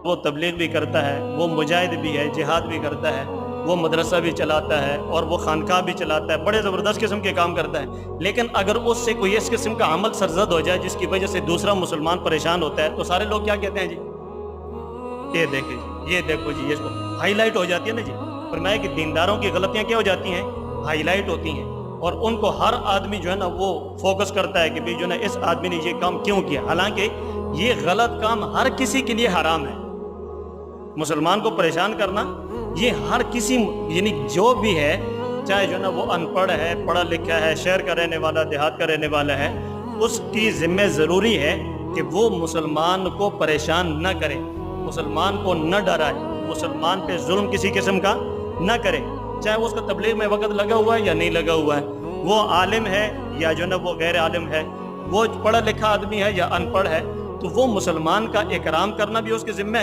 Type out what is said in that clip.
وہ تبلیغ بھی کرتا ہے، وہ مجاہد بھی ہے، جہاد بھی کرتا ہے، وہ مدرسہ بھی چلاتا ہے اور وہ خانقاہ بھی چلاتا ہے، بڑے زبردست قسم کے کام کرتا ہے، لیکن اگر اس سے کوئی اس قسم کا عمل سرزد ہو جائے جس کی وجہ سے دوسرا مسلمان پریشان ہوتا ہے تو سارے لوگ کیا کہتے ہیں جی؟ یہ دیکھیں جی، یہ دیکھو جی، یہ ہائی لائٹ ہو جاتی ہے نا جی۔ فرمایا کہ دینداروں کی غلطیاں کیا ہو جاتی ہیں؟ ہائی لائٹ ہوتی ہیں، اور ان کو ہر آدمی جو ہے نا وہ فوکس کرتا ہے کہ بھئی جو ہے نا اس آدمی نے یہ کام کیوں کیا، حالانکہ یہ غلط کام ہر کسی کے لیے حرام ہے۔ مسلمان کو پریشان کرنا یہ ہر کسی، یعنی جو بھی ہے، چاہے جو ہے نا وہ ان پڑھ ہے، پڑھا لکھا ہے، شہر کا رہنے والا، دیہات کا رہنے والا ہے، اس کی ذمہ ضروری ہے کہ وہ مسلمان کو پریشان نہ کرے، مسلمان کو نہ ڈرائے، مسلمان پہ ظلم کسی قسم کا نہ کرے، چاہے وہ اس کا تبلیغ میں وقت لگا ہوا ہے یا نہیں لگا ہوا ہے، وہ عالم ہے یا جو ہے نا وہ غیر عالم ہے، وہ پڑھا لکھا آدمی ہے یا ان پڑھ ہے، تو وہ مسلمان کا اکرام کرنا بھی اس کے ذمہ ہے۔